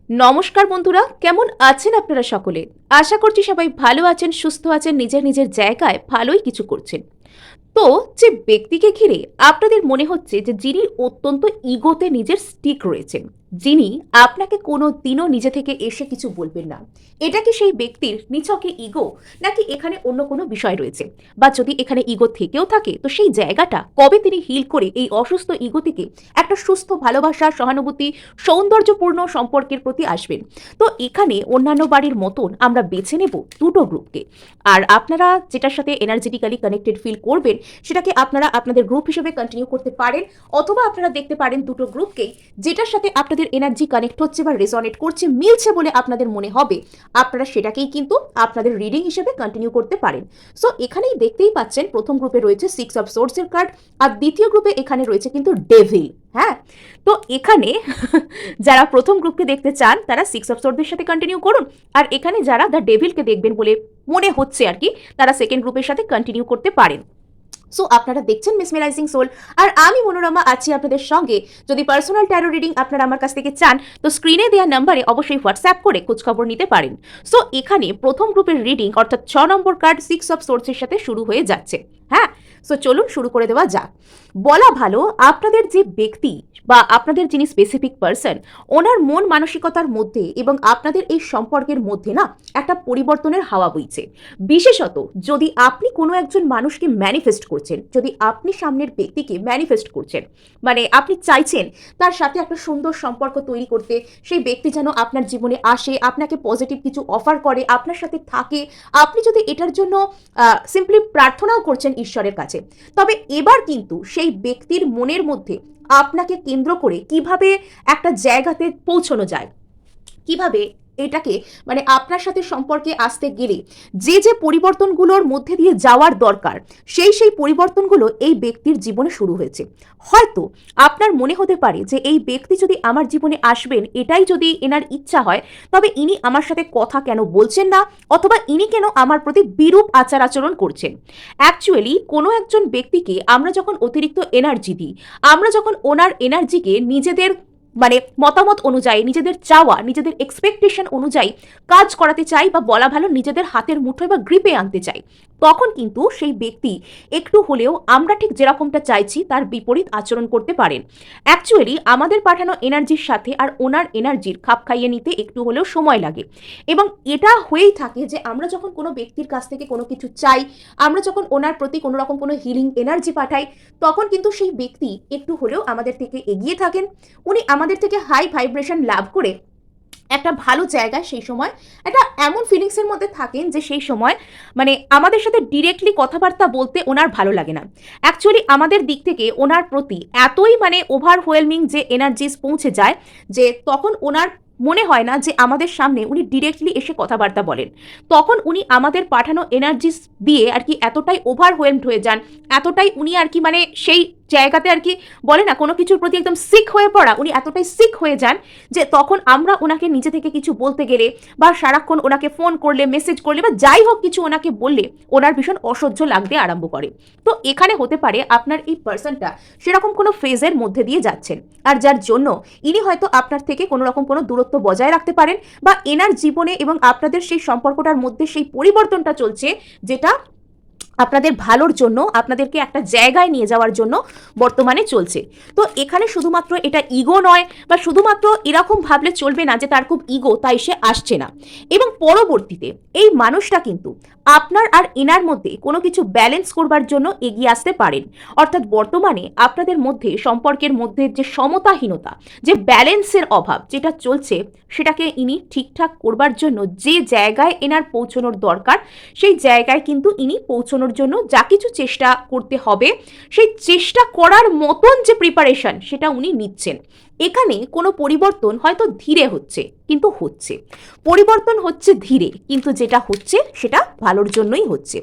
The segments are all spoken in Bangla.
নমস্কার বন্ধুরা, কেমন আছেন আপনারা সকলে? আশা করছি সবাই ভালো আছেন, সুস্থ আছেন, নিজের নিজের জায়গায় ভালোই কিছু করছেন। তো যে ব্যক্তিকে ঘিরে আপনাদের মনে হচ্ছে যে যিনি অত্যন্ত ইগোতে নিজের স্টিক রয়েছেন, যিনি আপনাকে কোনো দিনও নিজে থেকে এসে কিছু বলবেন না, এটা কি সেই ব্যক্তির নিছকে ইগো, নাকি এখানে অন্য কোনো বিষয় রয়েছে? বা যদি এখানে ইগো থেকেও থাকে, তো সেই জায়গাটা কবে তিনি হিল করে এই অসুস্থ ইগো থেকে একটা সুস্থ ভালোবাসা, সহানুভূতি, সৌন্দর্যপূর্ণ সম্পর্কের প্রতি আসবেন? তো এখানে অন্যান্য বাড়ির মতন আমরা বেছে নেব দুটো গ্রুপকে। আর আপনারা যেটার সাথে এনার্জেটিক্যালি কানেক্টেড ফিল করবেন, সেটাকে আপনারা আপনাদের গ্রুপ হিসেবে কন্টিনিউ করতে পারেন, অথবা আপনারা দেখতে পারেন দুটো গ্রুপকেই, যেটার সাথে আপনাদের এনার্জি কানেক্ট হচ্ছে বা রেজনেট করছে, মিলছে বলে আপনাদের মনে হবে, আপনারা সেটাকেই কিন্তু আপনাদের রিডিং হিসেবে কন্টিনিউ করতে পারেন। সো এখানেই দেখতেই পাচ্ছেন প্রথম গ্রুপে রয়েছে 6 অফ সোর্ডসের কার্ড, আর দ্বিতীয় গ্রুপে এখানে রয়েছে কিন্তু ডেভিল। হ্যাঁ, তো এখানে যারা প্রথম গ্রুপকে দেখতে চান তারা 6 অফ সোর্ডসের সাথে কন্টিনিউ করুন, আর এখানে যারা দ্য ডেভিলকে দেখবেন বলে মনে হচ্ছে আর কি, তারা সেকেন্ড গ্রুপের সাথে কন্টিনিউ করতে পারেন। সো আপনারা দেখছেন মেসমেরাইজিং সোল, আর আমি মনোরমা আছি আপনাদের সঙ্গে। যদি পার্সোনাল ট্যারো রিডিং আপনারা আমার কাছ থেকে চান, তো স্ক্রিনে দেওয়া নাম্বারে অবশ্যই হোয়াটসঅ্যাপ করে খোঁজখবর নিতে পারেন। সো এখানে প্রথম গ্রুপের রিডিং অর্থাৎ 6 নম্বর কার্ড 6 অফ সোর্সের সাথে শুরু হয়ে যাচ্ছে। হ্যাঁ, সো চলুন শুরু করে দেওয়া যাক। বলা ভালো, আপনাদের যে ব্যক্তি বা আপনাদের যিনি স্পেসিফিক পার্সন, ওনার মন মানসিকতার মধ্যে এবং আপনাদের এই সম্পর্কের মধ্যে না একটা পরিবর্তনের হাওয়া বইছে। বিশেষত যদি আপনি কোনো একজন মানুষকে ম্যানিফেস্ট করছেন, যদি আপনি সামনের ব্যক্তিকে ম্যানিফেস্ট করছেন, মানে আপনি চাইছেন তার সাথে একটা সুন্দর সম্পর্ক তৈরি করতে, সেই ব্যক্তি যেন আপনার জীবনে আসে, আপনাকে পজিটিভ কিছু অফার করে, আপনার সাথে থাকে, আপনি যদি এটার জন্য সিম্পলি প্রার্থনাও করছেন ঈশ্বরের কাছে, তবে এবার কিন্তু সেই ব্যক্তির মনের মধ্যে আপনাকে কেন্দ্র করে কিভাবে একটা জায়গাতে পৌঁছানো যায়, কিভাবে এটাকে মানে আপনার সাথে সম্পর্কে আসতে গেলে যে যে পরিবর্তনগুলোর মধ্যে দিয়ে যাওয়ার দরকার, সেই পরিবর্তনগুলো এই ব্যক্তির জীবনে শুরু হয়েছে। হয়তো আপনার মনে হতে পারে যে এই ব্যক্তি যদি আমার জীবনে আসবেন, এটাই যদি এনার ইচ্ছা হয়, তবে ইনি আমার সাথে কথা কেন বলছেন না, অথবা ইনি কেন আমার প্রতি বিরূপ আচার আচরণ করছেন। অ্যাকচুয়ালি কোনো একজন ব্যক্তিকে আমরা যখন অতিরিক্ত এনার্জি দিই, আমরা যখন ওনার এনার্জিকে নিজেদের মানে মতামত অনুযায়ী, নিজেদের চাওয়া, নিজেদের এক্সপেকটেশন অনুযায়ী কাজ করাতে চাই, বা বলা ভালো নিজেদের হাতের মুঠোয় বা গ্রিপে আনতে চাই, তখন কিন্তু সেই ব্যক্তি একটু হলেও আমরা ঠিক যেরকমটা চাইছি তার বিপরীত আচরণ করতে পারেন। অ্যাকচুয়ালি আমাদের পাঠানো এনার্জির সাথে আর ওনার এনার্জির খাপ খাইয়ে নিতে একটু হলেও সময় লাগে, এবং এটা হয়েই থাকে যে আমরা যখন কোনো ব্যক্তির কাছ থেকে কোনো কিছু চাই, আমরা যখন ওনার প্রতি কোনো রকম কোনো হিলিং এনার্জি পাঠাই, তখন কিন্তু সেই ব্যক্তি একটু হলেও আমাদের থেকে এগিয়ে থাকেন। উনি আমাদের থেকে হাই ভাইব্রেশন লাভ করে একটা ভালো জায়গায় সেই সময় একটা এমন ফিলিংসের মধ্যে থাকেন যে সেই সময় মানে আমাদের সাথে ডিরেক্টলি কথাবার্তা বলতে ওনার ভালো লাগে না। অ্যাকচুয়ালি আমাদের দিক থেকে ওনার প্রতি এতই মানে ওভারওয়েলমিং যে এনার্জিস পৌঁছে যায়, যে তখন ওনার মনে হয় না যে আমাদের সামনে উনি ডিরেক্টলি এসে কথাবার্তা বলেন। তখন উনি আমাদের পাঠানো এনার্জিস দিয়ে আর কি এতটাই ওভারওয়েলমড হয়ে যান, এতটাই উনি আর কি মানে সেই জায়গাতে আর কি বলে না কোনো কিছুর প্রতি একদম সিক হয়ে পড়া, উনি এতটাই সিক হয়ে যান যে তখন আমরা ওনাকে নিজে থেকে কিছু বলতে গেলে, বা সারাক্ষণ ওনাকে ফোন করলে, মেসেজ করলে, বা যাই হোক কিছু ওনাকে বললে ওনার ভীষণ অসহ্য লাগতে আরম্ভ করে। তো এখানে হতে পারে আপনার এই পার্সনটা সেরকম কোনো ফেজের মধ্যে দিয়ে যাচ্ছেন, আর যার জন্য ইনি হয়তো আপনার থেকে কোনো রকম কোনো দূরত্ব বজায় রাখতে পারেন, বা এনার জীবনে এবং আপনাদের সেই সম্পর্কটার মধ্যে সেই পরিবর্তনটা চলছে, যেটা আপনাদের ভালোর জন্য, আপনাদেরকে একটা জায়গায় নিয়ে যাওয়ার জন্য বর্তমানে চলছে। তো এখানে শুধুমাত্র এটা ইগো নয়, বা শুধুমাত্র এরকম ভাবলে চলবে না যে তার খুব ইগো তাই সে আসছে না। এবং পরবর্তীতে এই মানুষটা কিন্তু আপনার আর এনার মধ্যে কোনো কিছু ব্যালেন্স করবার জন্য এগিয়ে আসতে পারেন। অর্থাৎ বর্তমানে আপনাদের মধ্যে সম্পর্কের মধ্যে যে সমতাহীনতা, যে ব্যালেন্সের অভাব যেটা চলছে, সেটাকে ইনি ঠিকঠাক করবার জন্য যে জায়গায় এনার পৌঁছানোর দরকার, সেই জায়গায় কিন্তু ইনি পৌঁছানোর জন্য যা কিছু চেষ্টা করতে হবে, সেই চেষ্টা করার মতন যে প্রিপারেশন সেটা উনি নিচ্ছেন। এখানে কোনো পরিবর্তন হয়তো ধীরে হচ্ছে, কিন্তু হচ্ছে। পরিবর্তন হচ্ছে ধীরে, কিন্তু যেটা হচ্ছে সেটা ভালোর জন্যই হচ্ছে।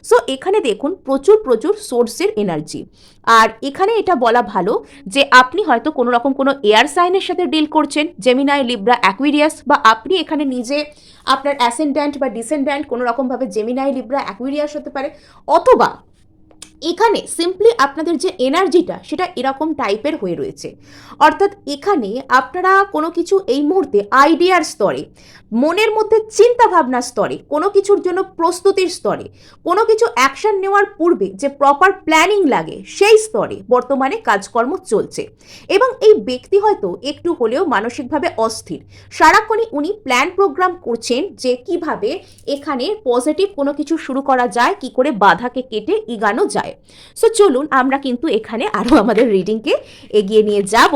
সো এখানে দেখুন প্রচুর প্রচুর সোর্সের এনার্জি। আর এখানে এটা বলা ভালো যে আপনি হয়তো কোনো রকম কোনো এয়ার সাইনের সাথে ডিল করছেন, জেমিনাই, লিব্রা, অ্যাকুয়ারিয়াস, বা আপনি এখানে নিজে আপনার অ্যাসেন্ড্যান্ট বা ডিসেন্ড্যান্ট কোনো রকমভাবে জেমিনাই, লিব্রা, অ্যাকুয়ারিয়াস হতে পারে, অথবা এখানে সিম্পলি আপনাদের যে এনার্জিটা সেটা এরকম টাইপের হয়ে রয়েছে, অর্থাৎ এখানে আপনারা কোনো কিছু এই মুহূর্তে আইডিয়ার স্তরে, মনের মধ্যে চিন্তা ভাবনার স্তরে, কোনো কিছুর জন্য প্রস্তুতির স্তরে, কোনো কিছু অ্যাকশন নেওয়ার পূর্বে যে প্রপার প্ল্যানিং লাগে সেই স্তরে বর্তমানে কাজকর্ম চলছে। এবং এই ব্যক্তি হয়তো একটু হলেও মানসিকভাবে অস্থির, সারাক্ষণই উনি প্ল্যান প্রোগ্রাম করছেন যে কিভাবে এখানে পজিটিভ কোনো কিছু শুরু করা যায়, কি করে বাধাকে কেটে এগানো যায়। সো চলুন আমরা কিন্তু এখানে আরও আমাদের রিডিংকে এগিয়ে নিয়ে যাব।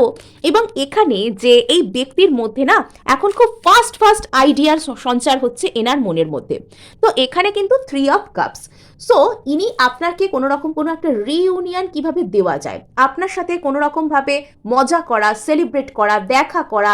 এবং এখানে যে এই ব্যক্তির মধ্যে না এখন খুব ফাস্ট ফাস্ট আইডিয়ার সঞ্চার হচ্ছে এনার মনের মধ্যে। তো এখানে কিন্তু 3 অফ কাপস। সো ইনি আপনাকে কোনো রকম কোনো একটা রিইউনিয়ন কিভাবে দেওয়া যায়, আপনার সাথে কোনো রকমভাবে মজা করা, সেলিব্রেট করা, দেখা করা,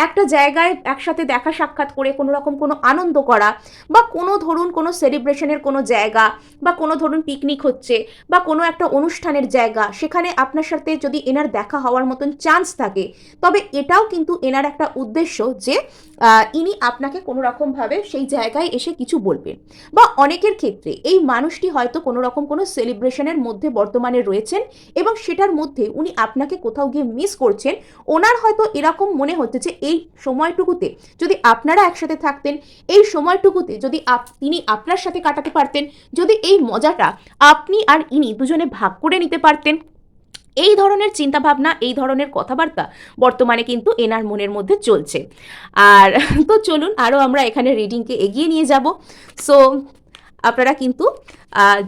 একটা জায়গায় একসাথে দেখা সাক্ষাৎ করে কোনো রকম কোনো আনন্দ করা, বা কোনো ধরুন কোনো সেলিব্রেশনের কোনো জায়গা, বা কোনো ধরুন পিকনিক হচ্ছে বা কোনো একটা অনুষ্ঠানের জায়গা, সেখানে আপনার সাথে যদি এনার দেখা হওয়ার মতন চান্স থাকে, তবে এটাও কিন্তু এনার একটা উদ্দেশ্য যে ইনি আপনাকে কোনো রকমভাবে সেই জায়গায় এসে কিছু বলবেন। বা অনেকের ক্ষেত্রে এই মানুষটি হয়তো কোনো রকম কোনো সেলিব্রেশনের মধ্যে বর্তমানে রয়েছেন এবং সেটার মধ্যে উনি আপনাকে কোথাও গিয়ে মিস করছেন। ওনার হয়তো এরকম মনে হচ্ছে যে এই সময়টুকুতে যদি আপনারা একসাথে থাকতেন, এই সময়টুকুতে যদি তিনি আপনার সাথে কাটাতে পারতেন, যদি এই মজাটা আপনি আর ইনি দুজনে ভাগ করে নিতে পারতেন, এই ধরনের চিন্তাভাবনা, এই ধরনের কথাবার্তা বর্তমানে কিন্তু এনার মনের মধ্যে চলছে। আর তো চলুন আরও আমরা এখানে রিডিংকে এগিয়ে নিয়ে যাব। সো আপনারা কিন্তু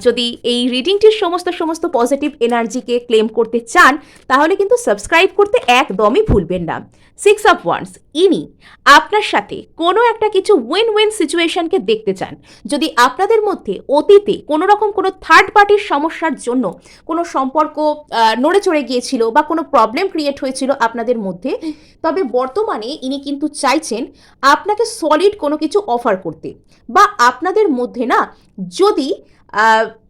যদি এই রিডিংটির সমস্ত পজিটিভ এনার্জিকে ক্লেম করতে চান, তাহলে কিন্তু সাবস্ক্রাইব করতে একদমই ভুলবেন না। 6 অফ ওয়ান্ডস, ইনি আপনার সাথে কোনো একটা কিছু উইন উইন সিচুয়েশনকে দেখতে চান। যদি আপনাদের মধ্যে অতীতে কোনো রকম কোনো থার্ড পার্টির সমস্যার জন্য কোনো সম্পর্ক নড়ে চড়ে গিয়েছিল বা কোনো প্রবলেম ক্রিয়েট হয়েছিল আপনাদের মধ্যে, তবে বর্তমানে ইনি কিন্তু চাইছেন আপনাকে সলিড কোনো কিছু অফার করতে। বা আপনাদের মধ্যে না যদি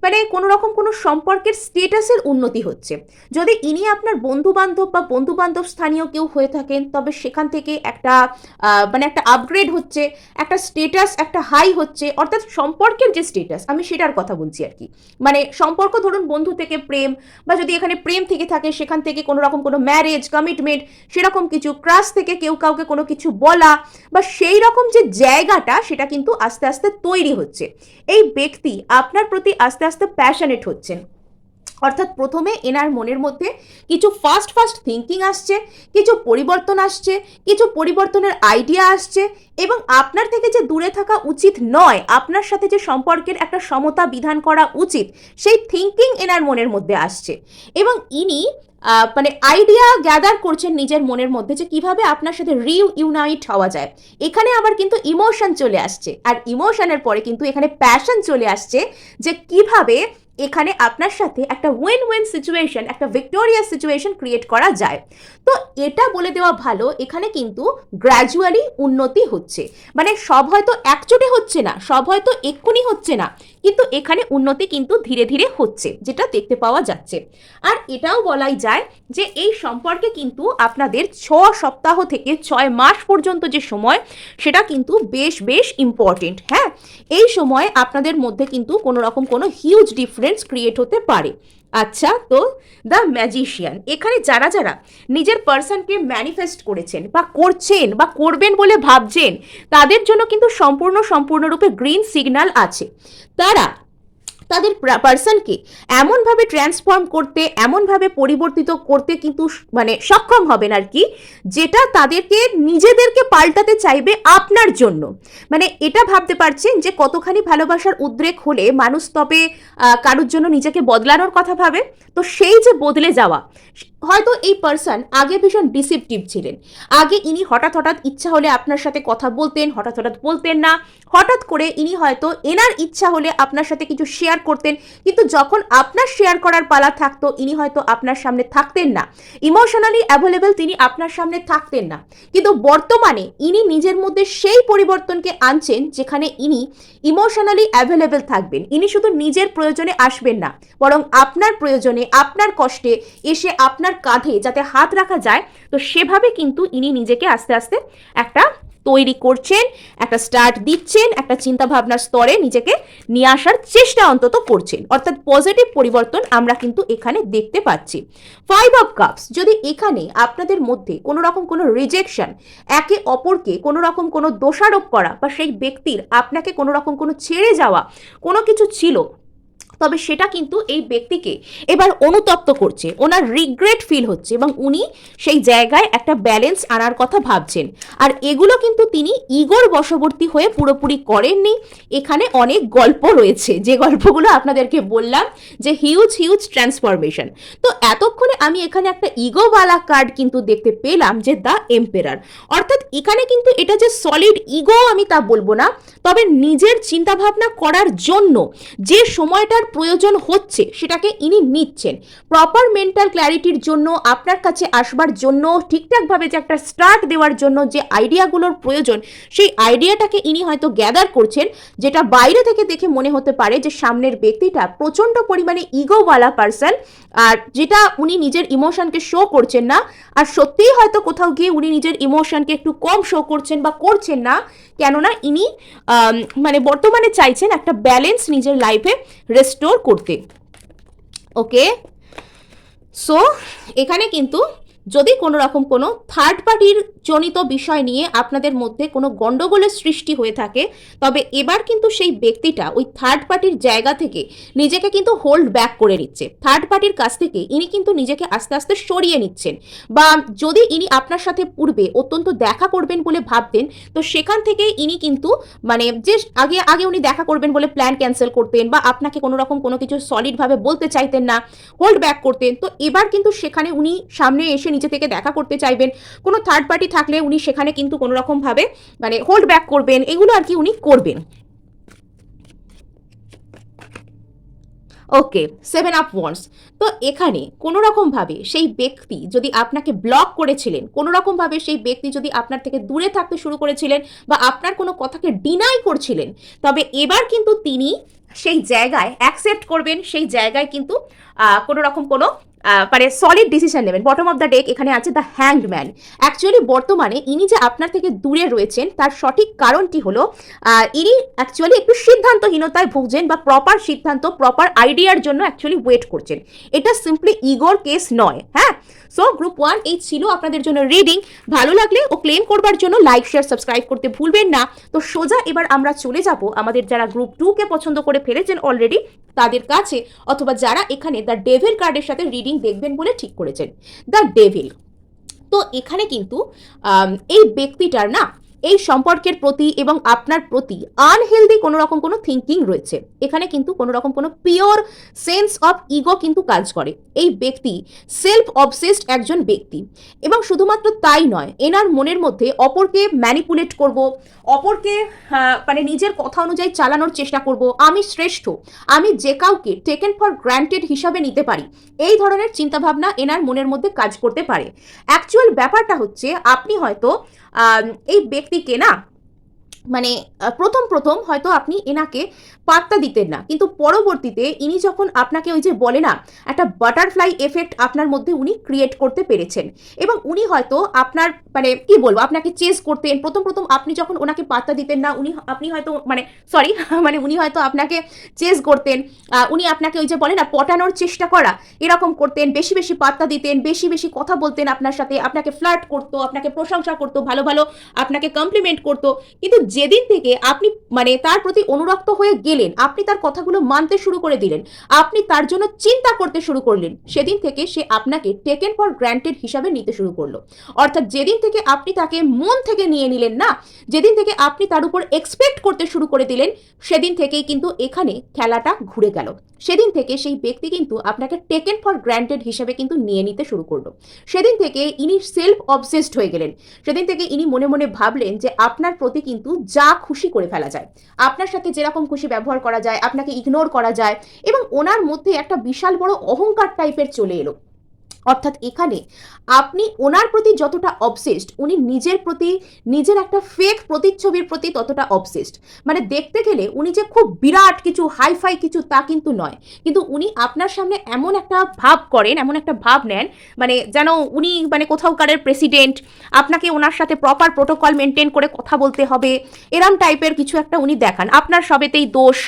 মানে কোনো রকম কোনো সম্পর্কের স্টেটাসের উন্নতি হচ্ছে, যদি ইনি আপনার বন্ধু বান্ধব বা বন্ধু বান্ধব স্থানীয় কেউ হয়ে থাকেন, তবে সেখান থেকে একটা মানে একটা আপগ্রেড হচ্ছে, একটা স্টেটাস একটা হাই হচ্ছে, অর্থাৎ সম্পর্কের যে স্টেটাস আমি সেটার কথা বলছি আর কি। মানে সম্পর্ক ধরুন বন্ধু থেকে প্রেম, বা যদি এখানে প্রেম থেকে থাকে সেখান থেকে কোনো রকম কোনো ম্যারেজ কমিটমেন্ট, সেরকম কিছু ক্রাশ থেকে কেউ কাউকে কোনো কিছু বলা, বা সেই রকম যে জায়গাটা সেটা কিন্তু আস্তে আস্তে তৈরি হচ্ছে। এই ব্যক্তি আপনার প্রতি আস্তে আস্তে প্যাশনেট হচ্ছেন, অর্থাৎ প্রথমে এনার মনের মধ্যে কিছু ফাস্ট থিঙ্কিং আসছে, কিছু পরিবর্তন আসছে, কিছু পরিবর্তনের আইডিয়া আসছে, এবং আপনার থেকে যে দূরে থাকা উচিত নয়, আপনার সাথে যে সম্পর্কের একটা সমতা বিধান করা উচিত, সেই থিঙ্কিং এনার মনের মধ্যে আসছে। এবং ইনি মানে আইডিয়া গ্যাদার করছেন নিজের মনের মধ্যে যে কিভাবে আপনার সাথে রিইউনাইট হওয়া যায়। এখানে আবার কিন্তু ইমোশন চলে আসছে, আর ইমোশনের পরে কিন্তু এখানে প্যাশন চলে আসছে যে কিভাবে এখানে আপনার সাথে একটা উইন উইন সিচুয়েশন, একটা ভিক্টোরিয়াস সিচুয়েশন ক্রিয়েট করা যায়। তো এটা বলে দেওয়া ভালো, এখানে কিন্তু গ্র্যাজুয়ালি উন্নতি হচ্ছে, মানে সব হয়তো একচোটে হচ্ছে না, সব হয়তো এক্ষুনি হচ্ছে না, কিন্তু এখানে উন্নতি কিন্তু ধীরে ধীরে হচ্ছে, যেটা দেখতে পাওয়া যাচ্ছে। আর এটাও বলাই যায় যে এই সম্পর্কে কিন্তু আপনাদের 6 সপ্তাহ থেকে 6 মাস পর্যন্ত যে সময়, সেটা কিন্তু বেশ ইম্পর্টেন্ট। হ্যাঁ, এই সময় আপনাদের মধ্যে কিন্তু কোনো রকম কোনো হিউজ ডিফারেন্স ক্রিয়েট হতে পারে। আচ্ছা, তো দ্য ম্যাজিশিয়ান, এখানে যারা যারা নিজের পার্সনকে ম্যানিফেস্ট করেছেন বা করছেন বা করবেন বলে ভাবছেন, তাদের জন্য কিন্তু সম্পূর্ণরূপে গ্রিন সিগন্যাল আছে। তারা তাদের পার্সনকে এমনভাবে ট্রান্সফর্ম করতে, এমনভাবে পরিবর্তিত করতে কিন্তু মানে সক্ষম হবেন আর কি, যেটা তাদেরকে নিজেদেরকে পাল্টাতে চাইবে আপনার জন্য। মানে এটা ভাবতে পারছেন যে কতখানি ভালোবাসার উদ্রেক হলে মানুষ তবে কারোর জন্য নিজেকে বদলানোর কথা ভাবে। তো সেই যে বদলে যাওয়া, হয়তো এই পার্সন আগে ভীষণ ডিসিপটিভ ছিলেন, আগে ইনি হঠাৎ ইচ্ছা হলে আপনার সাথে কথা বলতেন, হঠাৎ বলতেন না, হঠাৎ করে ইনি হয়তো এনার ইচ্ছা হলে আপনার সাথে কিছু শেয়ার করতেন, কিন্তু যখন আপনার শেয়ার করার পালা থাকতো ইনি হয়তো আপনার সামনে থাকতেন না, ইমোশনালি অ্যাভেলেবল তিনি আপনার সামনে থাকতেন না। কিন্তু বর্তমানে ইনি নিজের মধ্যে সেই পরিবর্তনকে আনছেন যেখানে ইনি ইমোশনালি অ্যাভেলেবল থাকবেন। ইনি শুধু নিজের প্রয়োজনে আসবেন না, বরং আপনার প্রয়োজনে, আপনার কষ্টে এসে আপনার কাঁধে যাতে হাত রাখা যায়, তো সেভাবে কিন্তু ইনি নিজেকে আস্তে আস্তে একটা তৈরি করছেন, একটা স্টার্ট দিচ্ছেন, একটা চিন্তাভাবনার স্তরে নিজেকে নিয়ে আসার চেষ্টা অন্তত করছেন, অর্থাৎ পজিটিভ পরিবর্তন আমরা কিন্তু এখানে দেখতে পাচ্ছি। 5 অফ কাপস, যদি এখানে আপনাদের মধ্যে কোনো রকম কোনো রিজেকশন, একে অপরকে কোনো রকম কোনো দোষারোপ করা বা সেই ব্যক্তির আপনাকে কোনো রকম কোনো ছেড়ে যাওয়া কোনো কিছু ছিল, তবে সেটা কিন্তু এই ব্যক্তিকে এবার অনুতপ্ত করছে, ওনার রিগ্রেট ফিল হচ্ছে এবং উনি সেই জায়গায় একটা ব্যালেন্স আনার কথা ভাবছেন। আর এগুলো কিন্তু তিনি ইগোর বশবর্তী হয়ে পুরোপুরি করেননি, এখানে অনেক গল্প রয়েছে, যে গল্পগুলো আপনাদেরকে বললাম, যে হিউজ হিউজ ট্রান্সফরমেশন। তো এতক্ষণে আমি এখানে একটা ইগোওয়ালা কার্ড কিন্তু দেখতে পেলাম, যে দ্য এম্পেরার, অর্থাৎ এখানে কিন্তু এটা যে সলিড ইগো আমি তা বলবো না, তবে নিজের চিন্তাভাবনা করার জন্য যে সময়টার প্রয়োজন হচ্ছে সেটাকে ইনি নিচ্ছেন, প্রপার মেন্টাল ক্ল্যারিটির জন্য, আপনার কাছে আসবার জন্য, ঠিকঠাকভাবে যে একটা স্টার্ট দেওয়ার জন্য যে আইডিয়াগুলোর প্রয়োজন, সেই আইডিয়াটাকে ইনি হয়তো গ্যাদার করছেন, যেটা বাইরে থেকে দেখে মনে হতে পারে যে সামনের ব্যক্তিটা প্রচণ্ড পরিমাণে ইগোওয়ালা পার্সন, আর যেটা উনি নিজের ইমোশনকে শো করছেন না, আর সত্যিই হয়তো কোথাও গিয়ে উনি নিজের ইমোশনকে একটু কম শো করছেন বা করছেন না, কেননা ইনি মানে বর্তমানে চাইছেন একটা ব্যালেন্স নিজের লাইফে রেস্টোর করতে। ওকে, সো এখানে কিন্তু যদি কোনো রকম কোনো থার্ড পার্টির জনিত বিষয় নিয়ে আপনাদের মধ্যে কোনো গণ্ডগোলের সৃষ্টি হয়ে থাকে, তবে এবার কিন্তু সেই ব্যক্তিটা ওই থার্ড পার্টির জায়গা থেকে নিজেকে কিন্তু হোল্ড ব্যাক করে নিচ্ছে, থার্ড পার্টির কাছ থেকে ইনি কিন্তু নিজেকে আস্তে আস্তে সরিয়ে নিচ্ছেন, বা যদি ইনি আপনার সাথে পূর্বে অত্যন্ত দেখা করবেন বলে ভাবতেন, তো সেখান থেকে ইনি কিন্তু মানে যে আগে আগে উনি দেখা করবেন বলে প্ল্যান ক্যান্সেল করতেন, বা আপনাকে কোনো রকম কোনো কিছু সলিডভাবে বলতে চাইতেন না, হোল্ড ব্যাক করতেন, তো এবার কিন্তু সেখানে উনি সামনে এসে নিচে থেকে দেখা করতে চাইবেন, কোনো থার্ড পার্টি থাকলে উনি সেখানে কিন্তু কোনো রকম ভাবে মানে হোল্ড ব্যাক করবেন, এগুলো আর কি উনি করবেন। ওকে, 7 অফ ওয়ান্ডস, তো এখানে কোনো রকমভাবে সেই ব্যক্তি যদি আপনাকে ব্লক করেছিলেন, কোনো রকমভাবে সেই ব্যক্তি যদি আপনার থেকে দূরে থাকতে শুরু করেছিলেন বা আপনার কোনো কথাকে ডিনাই করছিলেন, তবে এবার কিন্তু তিনি সেই জায়গায় অ্যাকসেপ্ট করবেন, সেই জায়গায় কিন্তু কোনো রকম কোনো মানে সলিড ডিসিশন নেবেন। বটম অফ দ্য ডেক এখানে আছে দ্য হ্যাংড ম্যান। অ্যাকচুয়ালি বর্তমানে ইনি যে আপনার থেকে দূরে রয়েছেন তার সঠিক কারণটি হলো ইনি অ্যাকচুয়ালি একটু সিদ্ধান্তহীনতায় ভুগছেন, বা প্রপার সিদ্ধান্ত প্রপার আইডিয়ার জন্য অ্যাকচুয়ালি ওয়েট করছেন, এটা সিম্পলি ইগোর কেস নয়। হ্যাঁ, সো গ্রুপ 1 এই ছিল আপনাদের জন্য রিডিং। ভালো লাগলে ও ক্লেম করবার জন্য লাইক শেয়ার সাবস্ক্রাইব করতে ভুলবেন না। তো সোজা এবার আমরা চলে যাব আমাদের যারা গ্রুপ 2 কে পছন্দ করে ফেলেছেন অলরেডি তাদের কাছে, অথবা যারা এখানে দ্য ডেভিল কার্ডের সাথে রিডিং দেখবেন বলে ঠিক করেছেন। দ্য ডেভিল, তো এখানে কিন্তু এই ব্যক্তিটার না এই সম্পর্কের প্রতি এবং আপনার প্রতি আনহেলদি কোনো রকম কোনো থিঙ্কিং রয়েছে, এখানে কিন্তু কোনো রকম কোনো পিওর সেন্স অফ ইগো কিন্তু কাজ করে। এই ব্যক্তি সেলফ অবসেসড একজন ব্যক্তি, এবং শুধুমাত্র তাই নয়, এনার মনের মধ্যে অপরকে ম্যানিপুলেট করব, অপরকে মানে নিজের কথা অনুযায়ী চালানোর চেষ্টা করব, আমি শ্রেষ্ঠ, আমি যে কাউকে টেকেন ফর গ্রান্টেড হিসাবে নিতে পারি, এই ধরনের চিন্তাভাবনা এনার মনের মধ্যে কাজ করতে পারে। অ্যাকচুয়াল ব্যাপারটা হচ্ছে আপনি হয়তো এই ব্যক্তিকে না মানে প্রথম প্রথম হয়তো আপনি এনাকে পাত্তা দিতেন না, কিন্তু পরবর্তীতে ইনি যখন আপনাকে ওই যে বলে না একটা বাটারফ্লাই এফেক্ট আপনার মধ্যে উনি ক্রিয়েট করতে পেরেছেন, এবং উনি হয়তো আপনার মানে কি বলবো আপনাকে চেস করতেন। প্রথম প্রথম আপনি যখন ওনাকে পাত্তা দিতেন না, আপনি হয়তো মানে সরি মানে উনি হয়তো আপনাকে চেস করতেন, উনি আপনাকে ওই যে বলে না পটানোর চেষ্টা করা, এরকম করতেন, বেশি বেশি পাত্তা দিতেন, বেশি বেশি কথা বলতেন আপনার সাথে, আপনাকে ফ্লার্ট করতো, আপনাকে প্রশংসা করতো, ভালো ভালো আপনাকে কমপ্লিমেন্ট করতো। কিন্তু যেদিন থেকে আপনি মানে তার প্রতি অনুরক্ত হয়ে গেলেন, আপনি তার কথাগুলো মানতে শুরু করে দিলেন, আপনি তার জন্য চিন্তা করতে শুরু করলেন, সেদিন থেকে সে আপনাকে টেকেন ফর গ্রান্টেড হিসাবে নিতে শুরু করলো। অর্থাৎ যেদিন থেকে আপনি তাকে মন থেকে নিয়ে নিলেন না, যেদিন থেকে আপনি তার উপর এক্সপেক্ট করতে শুরু করে দিলেন, সেদিন থেকেই কিন্তু এখানে খেলাটা ঘুরে গেল। সেদিন থেকে সেই ব্যক্তি কিন্তু আপনাকে টেকেন ফর গ্রান্টেড হিসেবে কিন্তু নিয়ে নিতে শুরু করলো। সেদিন থেকে ইনি সেলফ অবসেসড হয়ে গেলেন, সেদিন থেকে ইনি মনে মনে ভাবলেন যে আপনার প্রতি কিন্তু যা খুশি করে ফেলা যায়, আপনার সাথে যেরকম খুশি ব্যবহার করা যায়, আপনাকে ইগনোর করা যায়, এবং ওনার মধ্যে একটা বিশাল বড় অহংকার টাইপের চলে এলো। অর্থাৎ এখানে আপনি ওনার প্রতি যতটা অবসেসড, উনি নিজের প্রতি, নিজের একটা ফেক প্রতিচ্ছবির প্রতি ততটা অবসেসড। মানে দেখতে গেলে উনি যে খুব বিরাট কিছু, হাইফাই কিছু, তা কিন্তু নয়। কিন্তু উনি আপনার সামনে এমন একটা ভাব করেন, এমন একটা ভাব নেন, মানে যেন উনি মানে কোথাওকারের প্রেসিডেন্ট, আপনাকে ওনার সাথে প্রপার প্রোটোকল মেনটেন করে কথা বলতে হবে, এরম টাইপের কিছু একটা উনি দেখান। আপনার সবেতেই দোষ,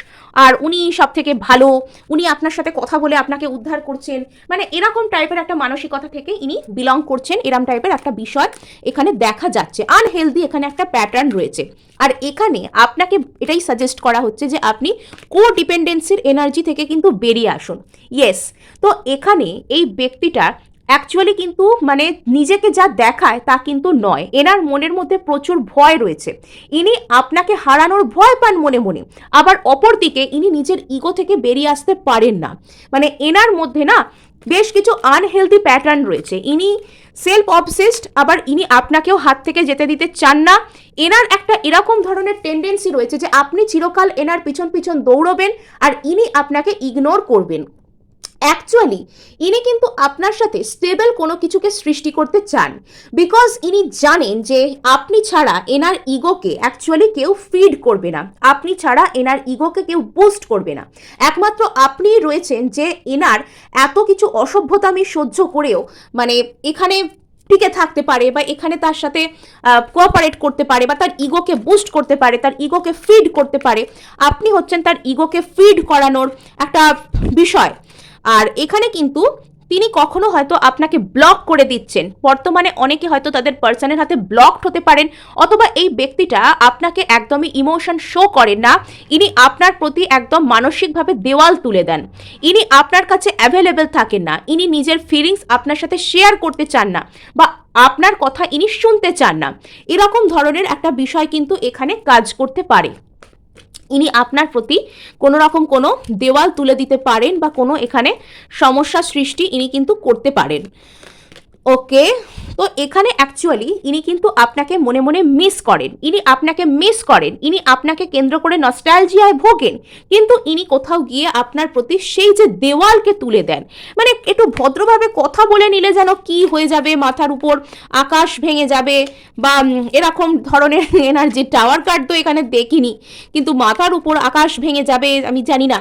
আর উনি সব থেকে ভালো, উনি আপনার সাথে কথা বলে আপনাকে উদ্ধার করছেন, মানে এরকম টাইপের একটা মানসিকতা থেকে ইনি বিলং করছেন, এরম টাইপের একটা বিষয় এখানে দেখা যাচ্ছে। আনহেলদি এখানে একটা প্যাটার্ন রয়েছে। আর এখানে আপনাকে এটাই সাজেস্ট করা হচ্ছে যে আপনি কো ডিপেন্ডেন্সির এনার্জি থেকে কিন্তু বেরিয়ে আসুন। ইয়েস, তো এখানে এই ব্যক্তিটা অ্যাকচুয়ালি কিন্তু মানে নিজেকে যা দেখায় তা কিন্তু নয়। এনার মনের মধ্যে প্রচুর ভয় রয়েছে, ইনি আপনাকে হারানোর ভয় পান মনে মনে। আবার অপরদিকে ইনি নিজের ইগো থেকে বেরিয়ে আসতে পারেন না। মানে এনার মধ্যে না বেশ কিছু আনহেলদি প্যাটার্ন রয়েছে। ইনি সেলফ অবসেসড, আবার ইনি আপনাকেও হাত থেকে যেতে দিতে চান না। এনার একটা এরকম ধরনের টেন্ডেন্সি রয়েছে যে আপনি চিরকাল এনার পিছন পিছন দৌড়বেন, আর ইনি আপনাকে ইগনোর করবেন। অ্যাকচুয়ালি ইনি কিন্তু আপনার সাথে স্টেবল কোনো কিছুকে সৃষ্টি করতে চান, বিকজ ইনি জানেন যে আপনি ছাড়া এনার ইগোকে অ্যাকচুয়ালি কেউ ফিড করবে না, আপনি ছাড়া এনার ইগোকে কেউ বুস্ট করবে না। একমাত্র আপনিই রয়েছেন যে এনার এত কিছু অসভ্যতামি সহ্য করেও মানে এখানে টিকে থাকতে পারে, বা এখানে তার সাথে কোঅপারেট করতে পারে, বা তার ইগোকে বুস্ট করতে পারে, তার ইগোকে ফিড করতে পারে। আপনি হচ্ছেন তার ইগোকে ফিড করানোর একটা বিষয়। আর এখানে কিন্তু তিনি কখনো হয়তো আপনাকে ব্লক করে দিচ্ছেন। বর্তমানে অনেকে হয়তো তাদের পার্সনের হাতে ব্লকড হতে পারেন, অথবা এই ব্যক্তিটা আপনাকে একদমই ইমোশন শো করেন না। ইনি আপনার প্রতি একদম মানসিকভাবে দেওয়াল তুলে দেন। ইনি আপনার কাছে অ্যাভেলেবেল থাকেন না, ইনি নিজের ফিলিংস আপনার সাথে শেয়ার করতে চান না, বা আপনার কথা ইনি শুনতে চান না। এরকম ধরনের একটা বিষয় কিন্তু এখানে কাজ করতে পারে। ইনি আপনার প্রতি কোনো রকম কোনো দেওয়াল তুলে দিতে পারেন, বা কোনো এখানে সমস্যা সৃষ্টি ইনি কিন্তু করতে পারেন। ওকে, তো এখানে অ্যাকচুয়ালি ইনি কিন্তু আপনাকে মনে মনে মিস করেন, ইনি আপনাকে মিস করেন, ইনি আপনাকে কেন্দ্র করে নস্টালজিয়ায় ভোগেন, কিন্তু ইনি কোথাও গিয়ে আপনার প্রতি সেই যে দেওয়ালকে তুলে দেন। মানে একটু ভদ্রভাবে কথা বলে নিলে যেন কি হয়ে যাবে, মাথার উপর আকাশ ভেঙে যাবে, বা এরকম ধরনের এনার্জি টাওয়ার কার্ড তো এখানে দেখিনি, কিন্তু মাথার উপর আকাশ ভেঙে যাবে, আমি জানি না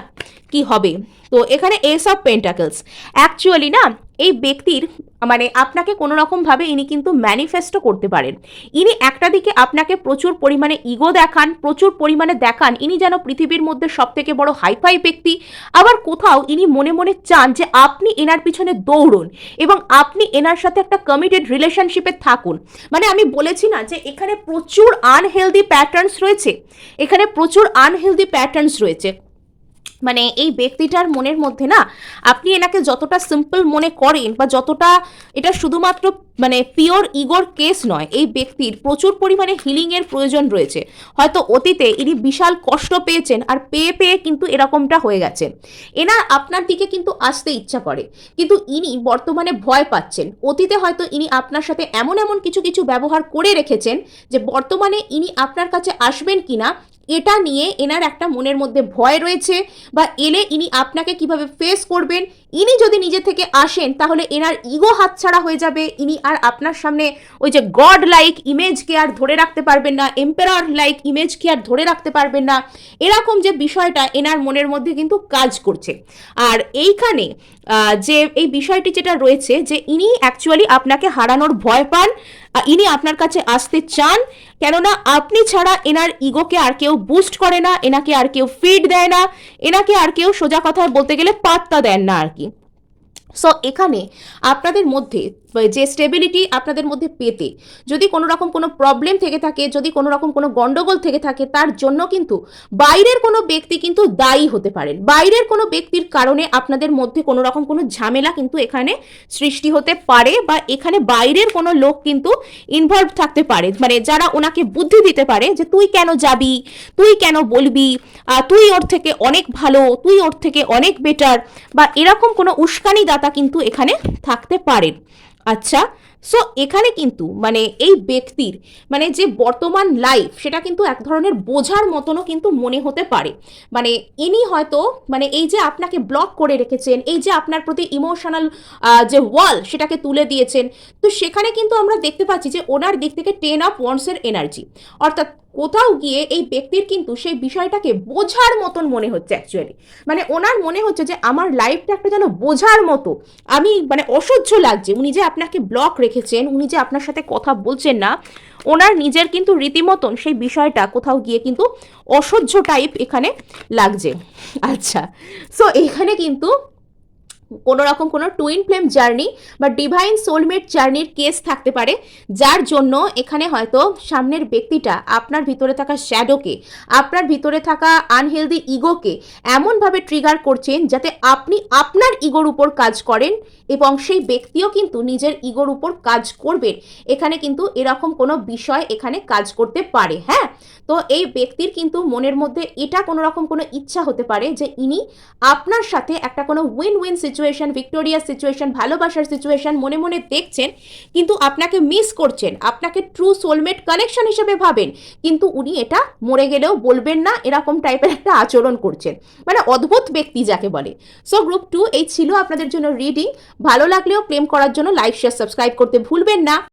কি হবে। তো এখানে এস অফ পেন্টাকলস অ্যাকচুয়ালি না এই ব্যক্তির মানে আপনাকে কোনো রকমভাবে ইনি কিন্তু ম্যানিফেস্টো করতে পারেন। ইনি একটা দিকে আপনাকে প্রচুর পরিমাণে ইগো দেখান, প্রচুর পরিমাণে দেখান ইনি যেন পৃথিবীর মধ্যে সব থেকে বড় হাইফাই ব্যক্তি। আবার কোথাও ইনি মনে মনে চান যে আপনি এনার পিছনে দৌড়ুন, এবং আপনি এনার সাথে একটা কমিটেড রিলেশনশিপে থাকুন। মানে আমি বলেছি না যে এখানে প্রচুর আনহেলদি প্যাটার্নস রয়েছে, এখানে প্রচুর আনহেলদি প্যাটার্নস রয়েছে। মানে এই ব্যক্তিটার মনের মধ্যে না আপনি এনাকে যতটা সিম্পল মনে করেন, বা যতটা এটা শুধুমাত্র মানে পিওর ইগোর কেস নয়, এই ব্যক্তির প্রচুর পরিমাণে হিলিংয়ের প্রয়োজন রয়েছে। হয়তো অতীতে ইনি বিশাল কষ্ট পেয়েছেন, আর পেয়ে পেয়ে কিন্তু এরকমটা হয়ে গেছে। এনার আপনার দিকে কিন্তু আসতে ইচ্ছা করে, কিন্তু ইনি বর্তমানে ভয় পাচ্ছেন। অতীতে হয়তো ইনি আপনার সাথে এমন এমন কিছু কিছু ব্যবহার করে রেখেছেন যে বর্তমানে ইনি আপনার কাছে আসবেন কিনা এটা নিয়ে এনার একটা মনের মধ্যে ভয় রয়েছে, বা এলে ইনি আপনাকে কিভাবে ফেস করবেন। ইনি যদি নিজে থেকে আসেন তাহলে এনার ইগো হাতছাড়া হয়ে যাবে, ইনি আর আপনার সামনে ওই যে গড লাইক ইমেজকে আর ধরে রাখতে পারবেন না, এম্পারার লাইক ইমেজকে আর ধরে রাখতে পারবেন না। এরকম যে বিষয়টা এনার মনের মধ্যে কিন্তু কাজ করছে। আর এইখানে যে এই বিষয়টি যেটা রয়েছে যে ইনি অ্যাকচুয়ালি আপনাকে হারানোর ভয় পান, ইনি আপনার কাছে আসতে চান, কেননা আপনি ছাড়া এনার ইগোকে আর কেউ বুস্ট করে না, এনাকে আর কেউ ফিড দেয় না, এনাকে আর কেউ সোজা কথায় বলতে গেলে পাত্তা দেন না আর কি। সো এখানে আপনাদের মধ্যে যে স্টেবিলিটি আপনাদের মধ্যে পেতে যদি কোনো রকম কোনো প্রবলেম থেকে থাকে, যদি কোনো রকম কোনো গন্ডগোল থেকে থাকে, তার জন্য কিন্তু বাইরের কোনো ব্যক্তি কিন্তু দায়ী হতে পারেন। বাইরের কোনো ব্যক্তির কারণে আপনাদের মধ্যে কোনো রকম কোনো ঝামেলা কিন্তু এখানে সৃষ্টি হতে পারে, বা এখানে বাইরের কোনো লোক কিন্তু ইনভলভ থাকতে পারে, মানে যারা ওনাকে বুদ্ধি দিতে পারে যে তুই কেন যাবি, তুই কেন বলবি, তুই ওর থেকে অনেক ভালো, তুই ওর থেকে অনেক বেটার, বা এরকম কোনো উস্কানিদাতা কিন্তু এখানে থাকতে পারেন। আচ্ছা, সো এখানে কিন্তু মানে এই ব্যক্তির মানে যে বর্তমান লাইফ সেটা কিন্তু এক ধরনের বোঝার মতনও কিন্তু মনে হতে পারে। মানে ইনি হয়তো মানে এই যে আপনাকে ব্লক করে রেখেছেন, এই যে আপনার প্রতি ইমোশনাল যে ওয়াল সেটাকে তুলে দিয়েছেন, তো সেখানে কিন্তু আমরা দেখতে পাচ্ছি যে ওনার দিক থেকে 10 অফ ওয়ান্ডসের এনার্জি, অর্থাৎ কোথাও গিয়ে এই ব্যক্তির কিন্তু সেই বিষয়টাকে বোঝার মতন মনে হচ্ছে অ্যাকচুয়ালি। মানে ওনার মনে হচ্ছে যে আমার লাইফটা একটা যেন বোঝার মতো, আমি মানে অসহ্য লাগছে উনি যে আপনাকে ব্লক রেখেছেন, উনি যে আপনার সাথে কথা বলছেন না, ওনার নিজের কিন্তু রীতিমতন সেই বিষয়টা কোথাও গিয়ে কিন্তু অসহ্য টাইপ এখানে লাগছে। আচ্ছা, সো এখানে কিন্তু কোনো রকম কোনো টুইন ফ্লেম জার্নি বা ডিভাইন সোলমেট জার্নির কেস থাকতে পারে, যার জন্য এখানে হয়তো সামনের ব্যক্তিটা আপনার ভিতরে থাকা শ্যাডোকে, আপনার ভিতরে থাকা আনহেলদি ইগোকে এমনভাবে ট্রিগার করছেন যাতে আপনি আপনার ইগোর উপর কাজ করেন এবং সেই ব্যক্তিও কিন্তু নিজের ইগোর উপর কাজ করবেন। এখানে কিন্তু এরকম কোনো বিষয় এখানে কাজ করতে পারে। হ্যাঁ, তো এই ব্যক্তির কিন্তু মনের মধ্যে এটা কোনো রকম কোনো ইচ্ছা হতে পারে যে ইনি আপনার সাথে একটা কোনো win win situation, victorious situation, ভালোবাসার সিচুয়েশন মনে মনে দেখছেন, কিন্তু আপনাকে মিস করছেন, আপনাকে ট্রু সোলমেট কানেকশন হিসেবে ভাবেন, কিন্তু উনি এটা মরে গেলেও বলবেন না, এরকম টাইপের একটা আচরণ করছেন। মানে অদ্ভুত ব্যক্তি যাকে বলে। সো গ্রুপ 2 এই ছিল আপনাদের জন্য রিডিং। ভালো লাগলেও ক্লেম করার জন্য লাইক, শেয়ার, সাবস্ক্রাইব করতে ভুলবেন না।